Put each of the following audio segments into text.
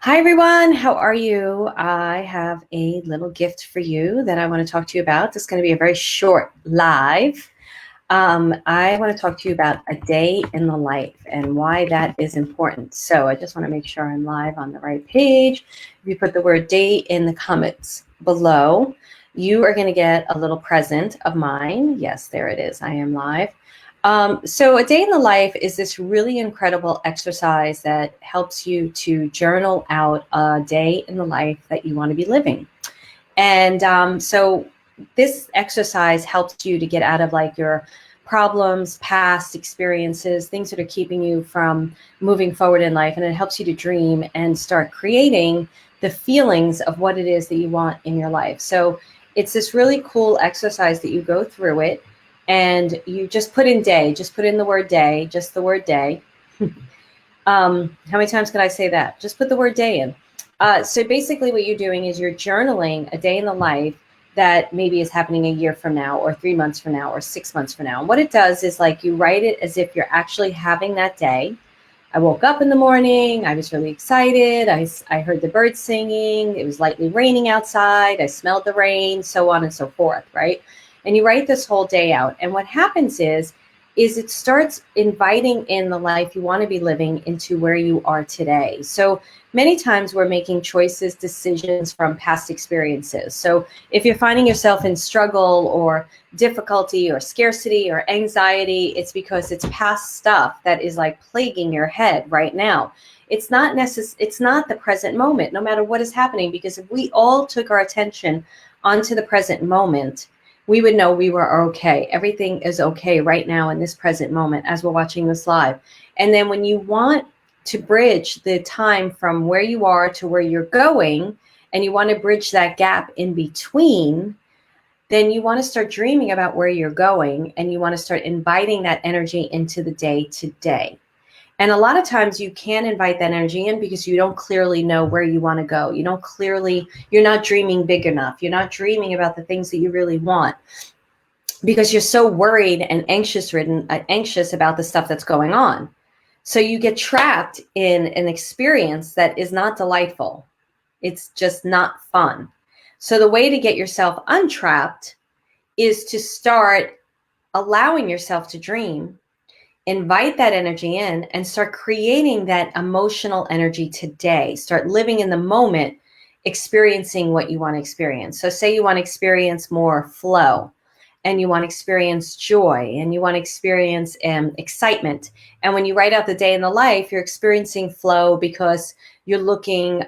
Hi, everyone. How are you? I have a little gift for you that I want to talk to you about. It's going to be a very short live. I want to talk to you about a day in the life and why that is important. So I just want to make sure I'm live on the right page. If you put the word day in the comments below, you are going to get a little present of mine. Yes, there it is. I am live. So a day in the life is this really incredible exercise that helps you to journal out a day in the life that you want to be living. And so this exercise helps you to get out of like your problems, past experiences, things that are keeping you from moving forward in life. And it helps you to dream and start creating the feelings of what it is that you want in your life. So it's this really cool exercise that you go through it and you just put in day, just put in the word day, just the word day. How many times can I say that? Just put the word day in. So basically what you're doing is you're journaling a day in the life that maybe is happening a year from now or 3 months from now or 6 months from now. And what it does is like you write it as if you're actually having that day. I woke up in the morning. I was really excited. I heard the birds singing. It was lightly raining outside. I smelled the rain, so on and so forth, right? And you write this whole day out. And what happens is it starts inviting in the life you want to be living into where you are today. So many times we're making choices, decisions from past experiences. So if you're finding yourself in struggle or difficulty or scarcity or anxiety, it's because it's past stuff that is like plaguing your head right now. It's not it's not the present moment, no matter what is happening, because if we all took our attention onto the present moment, we would know we were okay. Everything is okay right now in this present moment as we're watching this live. And then when you want to bridge the time from where you are to where you're going, and you want to bridge that gap in between, then you want to start dreaming about where you're going and you want to start inviting that energy into the day today. And a lot of times you can't invite that energy in because you don't clearly know where you want to go. You're not dreaming big enough. You're not dreaming about the things that you really want because you're so worried and anxious about the stuff that's going on. So you get trapped in an experience that is not delightful. It's just not fun. So the way to get yourself untrapped is to start allowing yourself to dream, invite that energy in, and start creating that emotional energy today. Start living in the moment, experiencing what you want to experience. So say you want to experience more flow, and you want to experience joy, and you want to experience excitement. And when you write out the day in the life, you're experiencing flow because you're looking,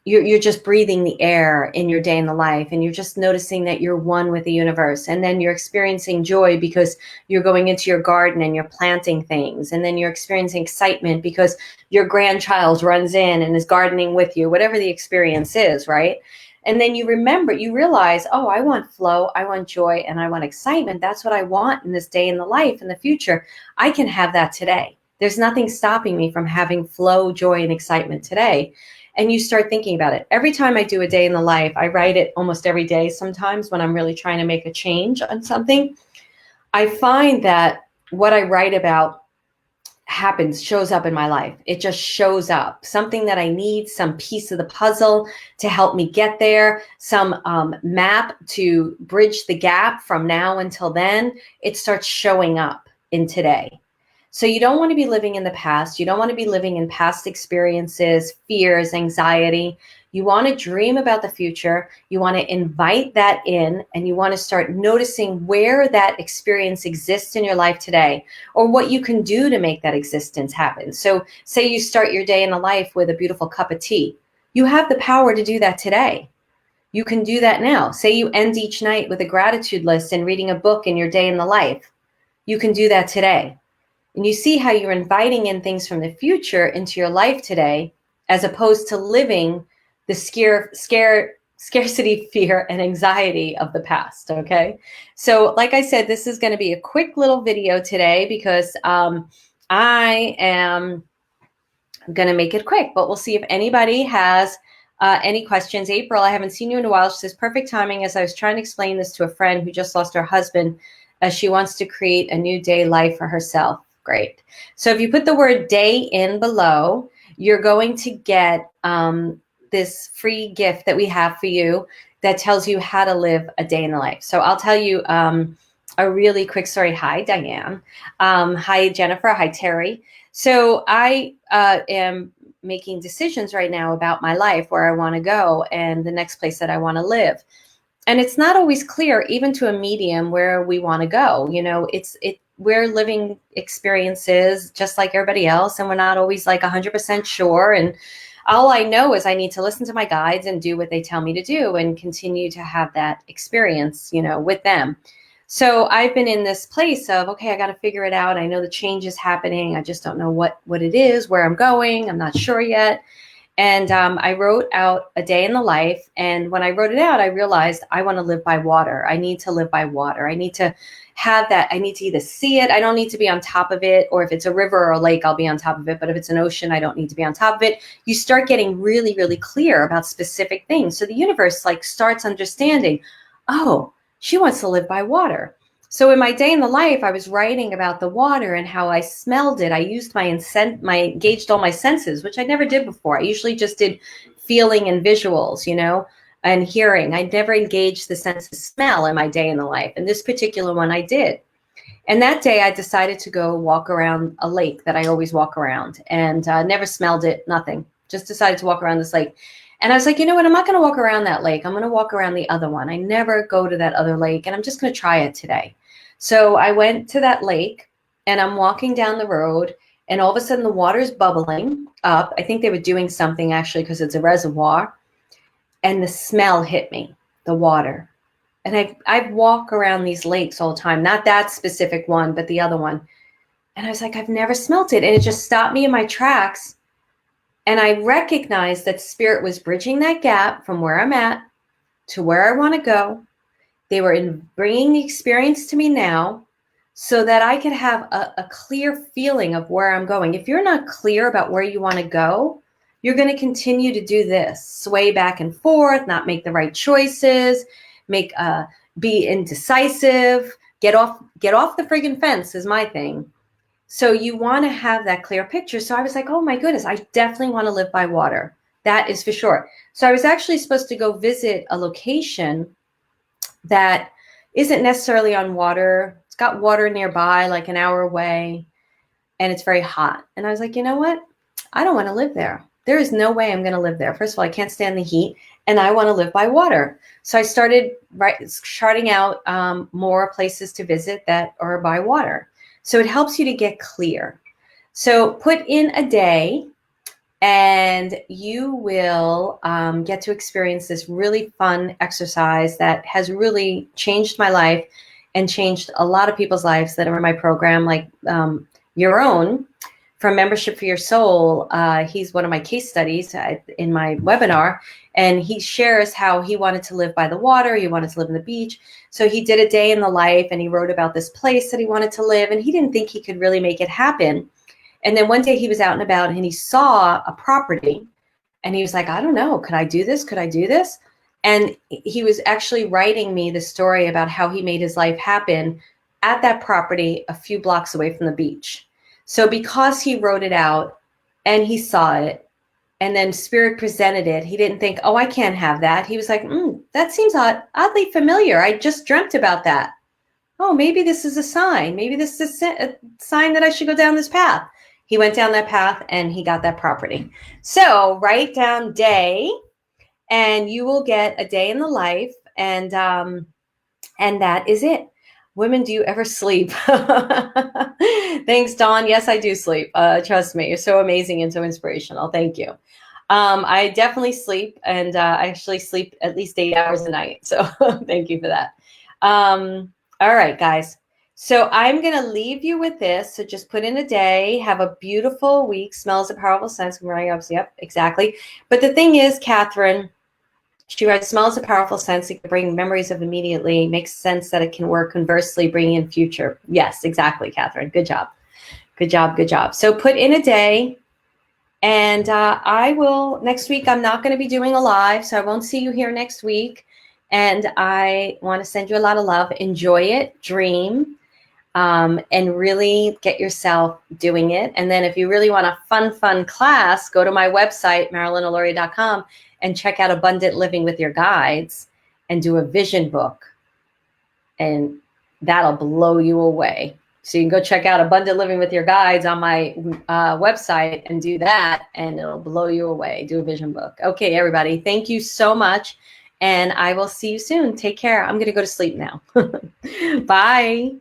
you're just breathing the air in your day in the life, and you're just noticing that you're one with the universe. And then you're experiencing joy because you're going into your garden and you're planting things. And then you're experiencing excitement because your grandchild runs in and is gardening with you, whatever the experience is, right? And then you realize, oh, I want flow, I want joy, and I want excitement. That's what I want in this day in the life in the future. I can have that today. There's nothing stopping me from having flow, joy, and excitement today. And you start thinking about it. Every time I do a day in the life, I write it almost every day sometimes when I'm really trying to make a change on something. I find that what I write about shows up in my life. It just shows up. Something that I need, some piece of the puzzle to help me get there, some map to bridge the gap from now until then. It starts showing up in today. So you don't want to be living in the past. You don't want to be living in past experiences, fears, anxiety. You want to dream about the future. You want to invite that in, and you want to start noticing where that experience exists in your life today, or what you can do to make that existence happen. So say you start your day in the life with a beautiful cup of tea. You have the power to do that today. You can do that now. Say you end each night with a gratitude list and reading a book in your day in the life. You can do that today. And you see how you're inviting in things from the future into your life today, as opposed to living the scarcity, fear, and anxiety of the past. Okay. So like I said, this is going to be a quick little video today because I am going to make it quick, but we'll see if anybody has any questions. April, I haven't seen you in a while. She says, perfect timing, as I was trying to explain this to a friend who just lost her husband, as she wants to create a new day life for herself. Great. So if you put the word day in below, you're going to get this free gift that we have for you that tells you how to live a day in the life. So I'll tell you a really quick story. Hi, Diane. Hi, Jennifer. Hi, Terry. So I am making decisions right now about my life, where I want to go and the next place that I want to live. And it's not always clear, even to a medium, where we want to go. You know, we're living experiences just like everybody else, and we're not always like 100% sure. And all I know is I need to listen to my guides and do what they tell me to do and continue to have that experience, you know, with them. So I've been in this place of, okay, I got to figure it out. I know the change is happening. I just don't know what it is, where I'm going. I'm not sure yet. And I wrote out a day in the life. And when I wrote it out, I realized I want to live by water. I need to live by water. I need to have that. I need to either see it. I don't need to be on top of it. Or if it's a river or a lake, I'll be on top of it. But if it's an ocean, I don't need to be on top of it. You start getting really, really clear about specific things. So the universe like starts understanding, oh, she wants to live by water. So in my day in the life, I was writing about the water and how I smelled it. I used engaged all my senses, which I never did before. I usually just did feeling and visuals, you know, and hearing. I never engaged the sense of smell in my day in the life. And this particular one I did. And that day I decided to go walk around a lake that I always walk around, and never smelled it, nothing. Just decided to walk around this lake. And I was like, you know what? I'm not going to walk around that lake. I'm going to walk around the other one. I never go to that other lake, and I'm just going to try it today. So I went to that lake, and I'm walking down the road, and all of a sudden the water's bubbling up. I think they were doing something actually because it's a reservoir, and the smell hit me, the water. And I've walked around these lakes all the time, not that specific one, but the other one. And I was like, I've never smelt it. And it just stopped me in my tracks. And I recognized that spirit was bridging that gap from where I'm at to where I want to go. They were bringing the experience to me now so that I could have a clear feeling of where I'm going. If you're not clear about where you want to go, you're going to continue to do this, sway back and forth, not make the right choices, be indecisive, get off the friggin' fence is my thing. So you want to have that clear picture. So I was like, oh my goodness, I definitely want to live by water. That is for sure. So I was actually supposed to go visit a location that isn't necessarily on water. It's got water nearby, like an hour away, and it's very hot. And I was like, you know what? I don't want to live there. There is no way I'm going to live there. First of all, I can't stand the heat, and I want to live by water. So I started charting out more places to visit that are by water. So it helps you to get clear. So put in a day, and you will get to experience this really fun exercise that has really changed my life and changed a lot of people's lives that are in my program, like your own. From Membership for Your Soul, he's one of my case studies in my webinar, and he shares how he wanted to live by the water. He wanted to live on the beach. So he did a day in the life, and he wrote about this place that he wanted to live, and he didn't think he could really make it happen. And then one day he was out and about, and he saw a property, and he was like, I don't know, could I do this? Could I do this? And he was actually writing me the story about how he made his life happen at that property a few blocks away from the beach. So because he wrote it out and he saw it, and then spirit presented it, he didn't think, oh, I can't have that. He was like, that seems oddly familiar. I just dreamt about that. Oh, maybe this is a sign. Maybe this is a sign that I should go down this path. He went down that path and he got that property. So write down day, and you will get a day in the life, and that is it. Women, do you ever sleep? Thanks, Dawn. Yes, I do sleep. Trust me, you're so amazing and so inspirational. Thank you. I definitely sleep, and I actually sleep at least 8 hours a night. So thank you for that. All right, guys. So I'm going to leave you with this. So just put in a day, have a beautiful week. Smells a powerful sense. Yep, exactly. But the thing is, Catherine, she writes, smells a powerful sense. It can bring memories of immediately. Makes sense that it can work conversely, bringing in future. Yes, exactly, Catherine. Good job. Good job. Good job. So put in a day, and I will, next week, I'm not going to be doing a live, so I won't see you here next week. And I want to send you a lot of love. Enjoy it. Dream. and really get yourself doing it. And then if you really want a fun class, go to my website, MarilynAloria.com, and check out Abundant Living with Your Guides and do a vision book. And that'll blow you away. So you can go check out Abundant Living with Your Guides on my website and do that, and it'll blow you away. Do a vision book. Okay, everybody, thank you so much. And I will see you soon. Take care. I'm going to go to sleep now. Bye.